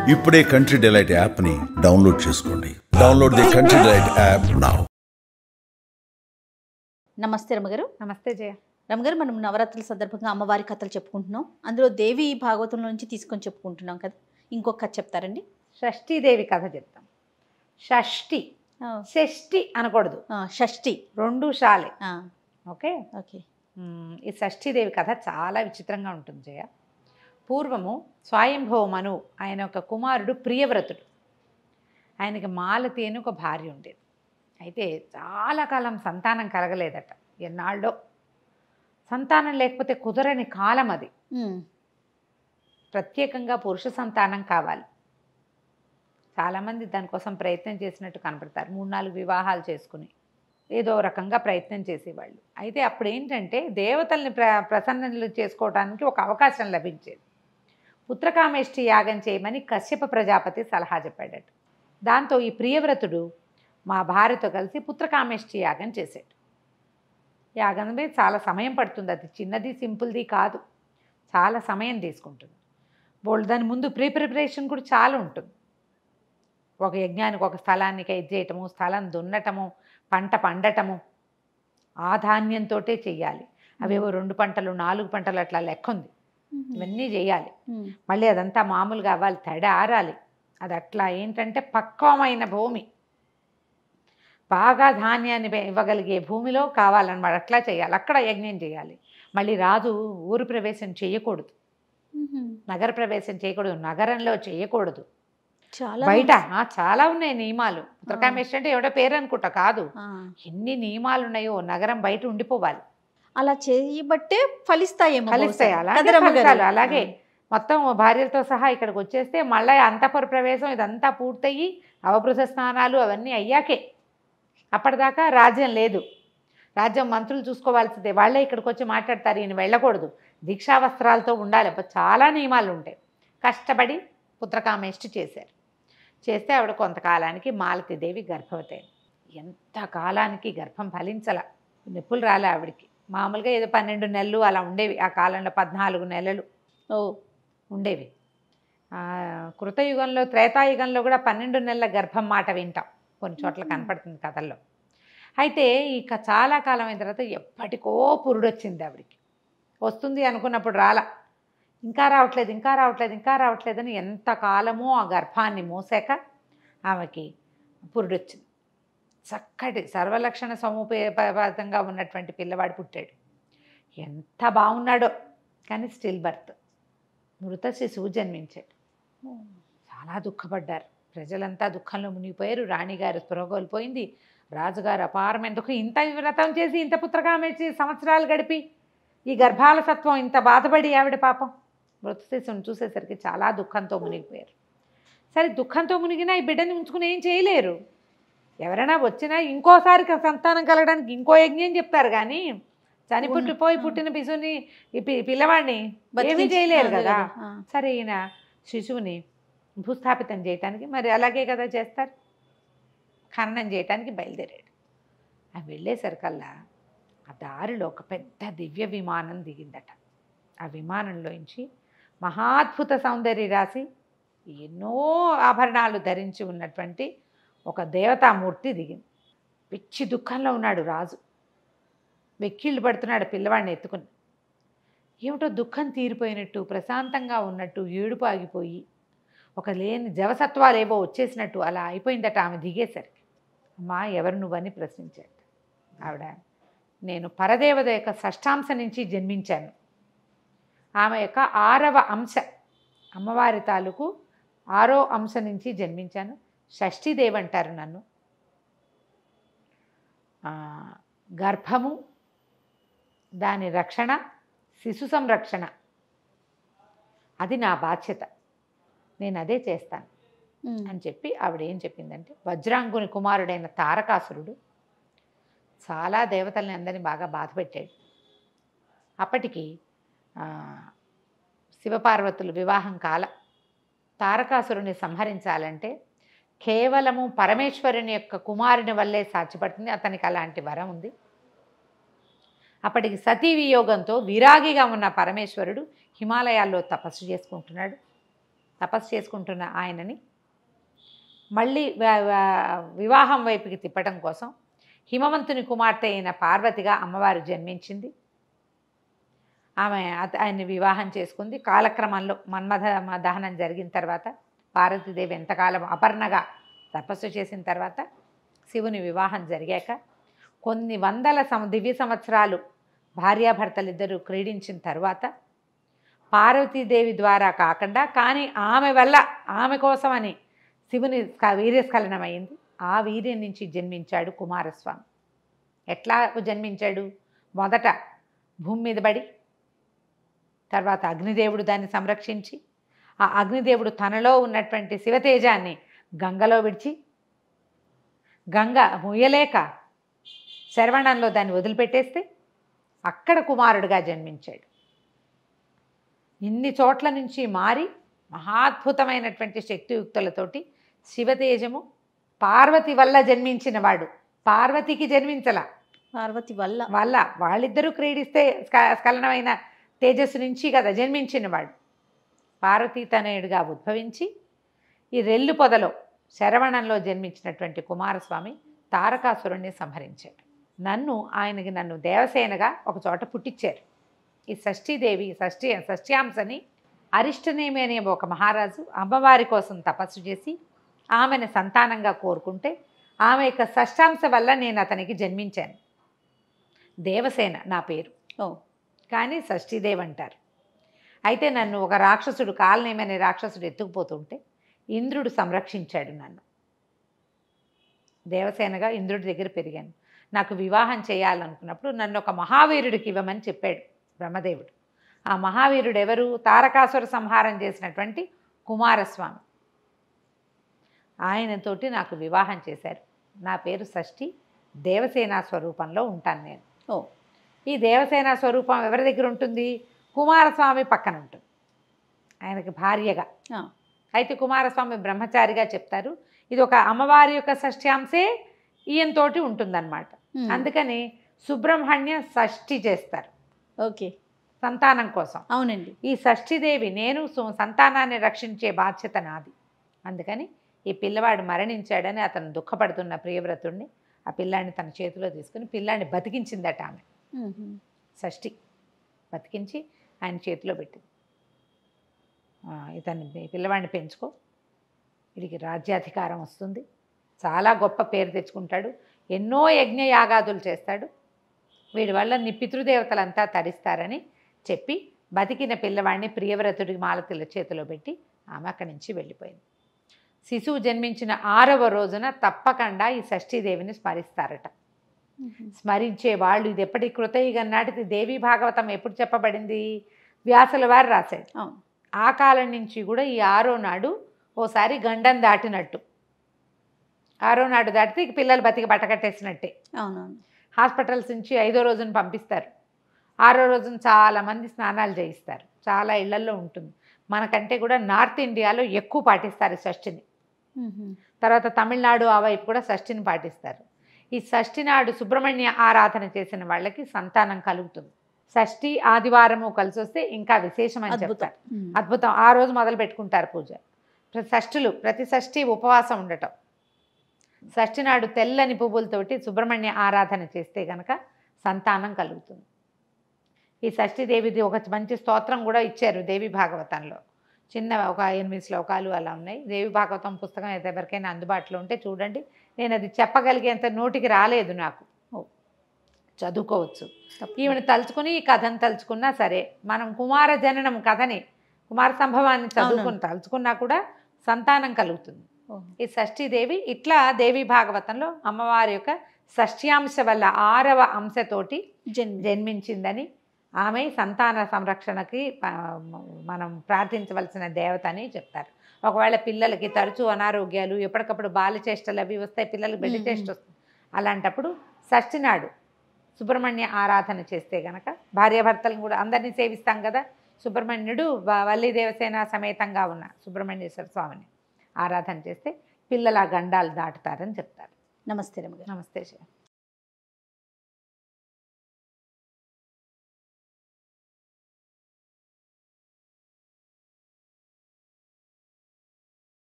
ఇప్పుడే country delight యాప్ని download చేసుకోండి. Download the country delight app now. నమస్తే రమగారు. నమస్తే జయ. రమగారు, మనం నవరాత్రుల సందర్భంగా అమ్మవారి కథలు చెప్పుకుంటున్నాం. అందులో దేవి భాగవతం నుంచి తీసుకొని చెప్పుకుంటున్నాం కదా. ఇంకొక కథ చెప్తారండి? షష్ఠీదేవి కథ చెప్తాం. షష్ఠి, షష్ఠి అనకూడదు, షష్ఠి, రెండు షాలే. Okay okay. ఈ షష్ఠీదేవి కథ చాలా విచిత్రంగా ఉంటుంది జయ. పూర్వము స్వయంభవ మను ఆయన ఒక కుమారుడు ప్రియవ్రతుడు. ఆయనకి మాలతి అని ఒక భార్య ఉండేది. అయితే చాలా కాలం సంతానం కలగలేదట. ఎన్నాళ్ళో సంతానం లేకపోతే కుదరని కాలం అది. ప్రత్యేకంగా పురుష సంతానం కావాలి. చాలామంది దానికోసం ప్రయత్నం చేసినట్టు కనపడతారు. 3-4 వివాహాలు చేసుకుని ఏదో రకంగా ప్రయత్నం చేసేవాళ్ళు. అయితే అప్పుడు ఏంటంటే దేవతల్ని ప్రసన్నలు చేసుకోవడానికి ఒక అవకాశం లభించేది. పుత్రకామేష్టి యాగం చేయమని కశ్యప ప్రజాపతి సలహా చెప్పాడట. దాంతో ఈ ప్రియవ్రతుడు మా భార్యతో కలిసి పుత్రకామేష్టి యాగం చేశాడు. యాగం మీద చాలా సమయం పడుతుంది. అది చిన్నది సింపుల్ది కాదు, చాలా సమయం తీసుకుంటుంది. దాని ముందు ప్రిపరేషన్ కూడా చాలా ఉంటుంది. ఒక యజ్ఞానికి ఒక స్థలానికి ఇది చేయటము, స్థలం దున్నటము, పంట పండటము, ఆ ధాన్యంతో చెయ్యాలి. అవేవో 2 పంటలు 4 పంటలు అట్లా లెక్క ఉంది. ఇవన్నీ చేయాలి. మళ్ళీ అదంతా మామూలుగా అవ్వాలి, తడి ఆరాలి. అది అట్లా ఏంటంటే పక్వమైన భూమి, బాగా ధాన్యాన్ని ఇవ్వగలిగే భూమిలో కావాలన్నమాట. అట్లా చేయాలి, అక్కడ యజ్ఞం చేయాలి. మళ్ళీ రాజు ఊరు ప్రవేశం చేయకూడదు, నగర ప్రవేశం చేయకూడదు, నగరంలో చేయకూడదు, బయట. చాలా ఉన్నాయి నియమాలు. పుత్రకామేష్టి అంటే ఎవడో పేరు అనుకుంటా కాదు, ఎన్ని నియమాలు ఉన్నాయో. నగరం బయట ఉండిపోవాలి. అలా చేయబట్టే ఫలిస్తాయేమో. ఫలిస్తాయి అలాగే. మొత్తం భార్యలతో సహా ఇక్కడికి వచ్చేస్తే మళ్ళీ అంతఃపుర ప్రవేశం ఇదంతా పూర్తయ్యి అవబృధ స్నానాలు అవన్నీ అయ్యాకే. అప్పటిదాకా రాజ్యం లేదు. రాజ్యం మంత్రులు చూసుకోవాల్సిందే. వాళ్ళే ఇక్కడికి వచ్చి మాట్లాడతారు, ఈయన వెళ్ళకూడదు, దీక్షావస్త్రాలతో ఉండాలి. చాలా నియమాలు ఉంటాయి. కష్టపడి పుత్రకామేష్టి చేస్తే ఆవిడ కొంతకాలానికి మాలతీదేవి గర్భవతి అయింది. ఎంత కాలానికి గర్భం ఫలించాల, నొప్పులు రాలే ఆవిడికి. మామూలుగా ఏదో 12 నెలలు అలా ఉండేవి. ఆ కాలంలో 14 నెలలు ఉండేవి. కృతయుగంలో త్రేతాయుగంలో కూడా 12 నెలల గర్భం మాట వింటాం, కొన్ని చోట్ల కనపడుతుంది కథల్లో. అయితే ఇక చాలా కాలం అయిన తర్వాత ఎప్పటికో పురుడొచ్చింది ఆవిడికి. వస్తుంది అనుకున్నప్పుడు రాలా, ఇంకా రావట్లేదని ఎంతకాలమో ఆ గర్భాన్ని మోసాక ఆమెకి పురుడొచ్చింది. చక్కటి సర్వలక్షణ సముపేతంగా ఉన్నటువంటి పిల్లవాడు పుట్టాడు. ఎంత బాగున్నాడో, కానీ స్టిల్ బర్త్, మృత శిశువు జన్మించాడు. చాలా దుఃఖపడ్డారు. ప్రజలంతా దుఃఖంలో మునిగిపోయారు. రాణిగారు స్పృహ కోల్పోయింది. రాజుగారు అపారమైన దుఃఖం. ఇంత వ్రతం చేసి ఇంత పుత్రకామేష్టి సంవత్సరాలు గడిపి ఈ గర్భాల సత్వం ఇంత బాధపడి ఆవిడ పాపం మృత శిశువుని చూసేసరికి చాలా దుఃఖంతో మునిగిపోయారు. సరే, దుఃఖంతో మునిగినా ఈ బిడ్డని ఉంచుకుని ఏం చేయలేరు. ఎవరైనా వచ్చినా ఇంకోసారి సంతానం కలగడానికి ఇంకో యజ్ఞం చెప్తారు, కానీ చనిపుట్టిపోయి పుట్టిన శిశువుని పిల్లవాడిని ఏమీ చేయలేరు కదా. సరే, ఈయన శిశువుని భూస్థాపితం చేయటానికి మరి అలాగే కదా చేస్తారు, ఖననం చేయటానికి బయలుదేరాడు. ఆ వెళ్ళేసరికల్లా ఆ దారిలో ఒక పెద్ద దివ్య విమానం దిగిందట. ఆ విమానంలోంచి మహాద్భుత సౌందర్య రాశి, ఎన్నో ఆభరణాలు ధరించి ఉన్నటువంటి ఒక దేవతామూర్తి దిగింది. పిచ్చి దుఃఖంలో ఉన్నాడు రాజు. వెక్కిళ్ళు పడుతున్నాడు పిల్లవాడిని ఎత్తుకుని. ఏమిటో దుఃఖం తీరిపోయినట్టు, ప్రశాంతంగా ఉన్నట్టు, ఏడుపు ఆగిపోయి ఒక లేని జవసత్వాలు ఏవో వచ్చేసినట్టు అలా అయిపోయిందట ఆమె దిగేసరికి. అమ్మా, ఎవరు నువ్వని ప్రశ్నించాడు. ఆవిడ, నేను పరదేవత యొక్క షష్టాంశ నుంచి జన్మించాను. ఆమె యొక్క 6వ అంశ, అమ్మవారి తాలూకు 6వ అంశ నుంచి జన్మించాను. షష్ఠీదేవి అంటారు నన్ను. గర్భము, దాని రక్షణ, శిశు సంరక్షణ, అది నా బాధ్యత, నేను అదే చేస్తాను అని చెప్పి ఆవిడ ఏం చెప్పిందంటే, వజ్రాంగుని కుమారుడైన తారకాసురుడు చాలా దేవతల్ని అందరినీ బాగా బాధపెట్టాడు. అప్పటికి శివపార్వతులు వివాహం కాల. తారకాసురుని సంహరించాలంటే కేవలము పరమేశ్వరుని యొక్క కుమారుని వల్లే సాధ్యపడుతుంది. అతనికి అలాంటి వరం ఉంది. అప్పటికి సతీ వియోగంతో విరాగిగా ఉన్న పరమేశ్వరుడు హిమాలయాల్లో తపస్సు చేసుకుంటున్నాడు. తపస్సు చేసుకుంటున్న ఆయనని మళ్ళీ వివాహం వైపుకి తిప్పటం కోసం హిమవంతుని కుమార్తె అయిన పార్వతిగా అమ్మవారు జన్మించింది. ఆమె ఆయన్ని వివాహం చేసుకుంది. కాలక్రమంలో మన్మథ దహనం జరిగిన తర్వాత పార్వతీదేవి ఎంతకాలం అపర్ణగా తపస్సు చేసిన తర్వాత శివుని వివాహం జరిగాక కొన్ని వందల దివ్య సంవత్సరాలు భార్యాభర్తలిద్దరూ క్రీడించిన తర్వాత పార్వతీదేవి ద్వారా కాకుండా కానీ ఆమె వల్ల ఆమె కోసమని శివుని వీర్యస్ఖలనమైంది. ఆ వీర్యం నుంచి జన్మించాడు కుమారస్వామి. ఎట్లా జన్మించాడు? మొదట భూమి మీద పడి తర్వాత అగ్నిదేవుడు దాన్ని సంరక్షించి ఆ అగ్నిదేవుడు తనలో ఉన్నటువంటి శివతేజాన్ని గంగలో విడిచి గంగ ముయ్యలేక శరవణంలో దాన్ని వదిలిపెట్టేస్తే అక్కడ కుమారుడిగా జన్మించాడు. ఇన్ని చోట్ల నుంచి మారి మహాద్భుతమైనటువంటి శక్తియుక్తులతోటి శివతేజము పార్వతి వల్ల జన్మించిన వాడు. పార్వతికి జన్మించల, పార్వతి వల్ల వాళ్ళిద్దరూ క్రీడిస్తే స్ఖలనమైన తేజస్సు నుంచి కదా జన్మించినవాడు. పార్వతీ తనయుడిగా ఉద్భవించి ఈ రెల్లు పొదలో శరవణంలో జన్మించినటువంటి కుమారస్వామి తారకాసురుణ్ణి సంహరించాడు. నన్ను దేవసేనగా ఒక చోట పుట్టించారు. ఈ షష్ఠీదేవి షష్ఠ్యాంశని అరిష్టనేమి అనే ఒక మహారాజు అమ్మవారి కోసం తపస్సు చేసి ఆమెను సంతానంగా కోరుకుంటే ఆమె యొక్క షష్ఠాంశ వల్ల నేను అతనికి జన్మించాను. దేవసేన నా పేరు, కానీ షష్ఠీదేవి అంటారు. అయితే నన్ను ఒక రాక్షసుడు కాలనేమి అనే రాక్షసుడు ఎత్తుకుపోతుంటే ఇంద్రుడు సంరక్షించాడు. నన్ను దేవసేనగా ఇంద్రుడి దగ్గర పెరిగాను. నాకు వివాహం చేయాలనుకున్నప్పుడు నన్ను ఒక మహావీరుడికి ఇవ్వమని చెప్పాడు బ్రహ్మదేవుడు. ఆ మహావీరుడు ఎవరు? తారకాసుర సంహారం చేసినటువంటి కుమారస్వామి. ఆయనతోటి నాకు వివాహం చేశారు. నా పేరు షష్ఠి, దేవసేన స్వరూపంలో ఉంటాను నేను. ఈ దేవసేన స్వరూపం ఎవరి దగ్గర ఉంటుంది? కుమారస్వామి పక్కన ఉంటుంది, ఆయనకి భార్యగా. అయితే కుమారస్వామి బ్రహ్మచారిగా చెప్తారు. ఇది ఒక అమ్మవారి యొక్క షష్ఠ్యాంశే ఈయనతోటి ఉంటుందన్నమాట. అందుకని సుబ్రహ్మణ్య షష్ఠి చేస్తారు. ఓకే, సంతానం కోసం. అవునండి. ఈ షష్ఠీదేవి నేను సంతానాన్ని రక్షించే బాధ్యత నాది. అందుకని ఈ పిల్లవాడు మరణించాడని అతను దుఃఖపడుతున్న ప్రియవ్రతుడిని ఆ పిల్లాడిని తన చేతిలో తీసుకుని పిల్లాడిని బతికించిందట ఆమె. షష్ఠి బతికించి ఆయన చేతిలో పెట్టింది. ఈ పిల్లవాడిని పెంచుకో, వీడికి రాజ్యాధికారం వస్తుంది, చాలా గొప్ప పేరు తెచ్చుకుంటాడు, ఎన్నో యజ్ఞయాగాదులు చేస్తాడు, వీడి వల్ల నీ పితృదేవతలంతా తరిస్తారని చెప్పి బతికిన పిల్లవాడిని ప్రియవ్రతుడికి మాలతిల చేతిలో పెట్టి ఆమె అక్కడి నుంచి వెళ్ళిపోయింది. శిశువు జన్మించిన 6వ రోజున తప్పకుండా ఈ షష్ఠీదేవిని స్మరిస్తారట. స్మరించే వాళ్ళు ఇది ఎప్పటి కృతయుగం నాటిది. దేవీ భాగవతం ఎప్పుడు చెప్పబడింది? వ్యాసుల వారు రాశాడు. ఆ కాలం నుంచి కూడా ఈ 6వ నాడు ఓసారి గండం దాటినట్టు, 6వ నాడు దాటితే ఇక పిల్లలు బతికి బట్టకట్టేసినట్టే. అవునవును. హాస్పిటల్స్ నుంచి 5వ రోజున పంపిస్తారు. 6వ రోజున చాలామంది స్నానాలు చేయిస్తారు. చాలా ఇళ్లల్లో ఉంటుంది. మనకంటే కూడా నార్త్ ఇండియాలో ఎక్కువ పాటిస్తారు షష్ఠిని. తర్వాత తమిళనాడు ఆ వైపు కూడా షష్ఠిని పాటిస్తారు. ఈ షష్ఠి నాడు సుబ్రహ్మణ్య ఆరాధన చేసిన వాళ్ళకి సంతానం కలుగుతుంది. షష్ఠి ఆదివారము కలిసి వస్తే ఇంకా విశేషం అని చెప్తారు. అద్భుతం. ఆ రోజు మొదలు పెట్టుకుంటారు పూజ. ప్రతి షష్ఠి ఉపవాసం ఉండటం. షష్ఠి నాడు తెల్లని పువ్వులతోటి సుబ్రహ్మణ్య ఆరాధన చేస్తే కనుక సంతానం కలుగుతుంది. ఈ షష్ఠీదేవిది ఒక మంచి స్తోత్రం కూడా ఇచ్చారు దేవి భాగవతంలో. చిన్న ఒక 8 శ్లోకాలు అలా ఉన్నాయి. దేవి భాగవతం పుస్తకం అయితే ఎవరికైనా అందుబాటులో ఉంటే చూడండి. నేను అది చెప్పగలిగేంత నోటికి రాలేదు నాకు. చదువుకోవచ్చు. ఈమెను తలుచుకుని ఈ కథను తలుచుకున్నా సరే, మనం కుమార జననం కథని, కుమార సంభవాన్ని తలుచుకున్నా కూడా సంతానం కలుగుతుంది. ఈ షష్ఠీదేవి ఇట్లా దేవి భాగవతంలో అమ్మవారి యొక్క షష్ఠ్యాంశ వల్ల 6వ అంశతోటి జన్మించిందని, ఆమె సంతాన సంరక్షణకి మనం ప్రార్థించవలసిన దేవత అని చెప్తారు. ఒకవేళ పిల్లలకి తరచూ అనారోగ్యాలు, ఎప్పటికప్పుడు బాలచేష్టలు అవి వస్తాయి, పిల్లలకి బెడ్డి చేష్ట వస్తుంది. అలాంటప్పుడు షష్ఠి నాడు సుబ్రహ్మణ్య ఆరాధన చేస్తే గనక, భార్యాభర్తలను కూడా అందరినీ సేవిస్తాం కదా, సుబ్రహ్మణ్యుడు వల్లి దేవసేన సమేతంగా ఉన్న సుబ్రహ్మణ్యేశ్వర స్వామిని ఆరాధన చేస్తే పిల్లల గండాలు దాటుతారని చెప్తారు. నమస్తే రమగారు. నమస్తే.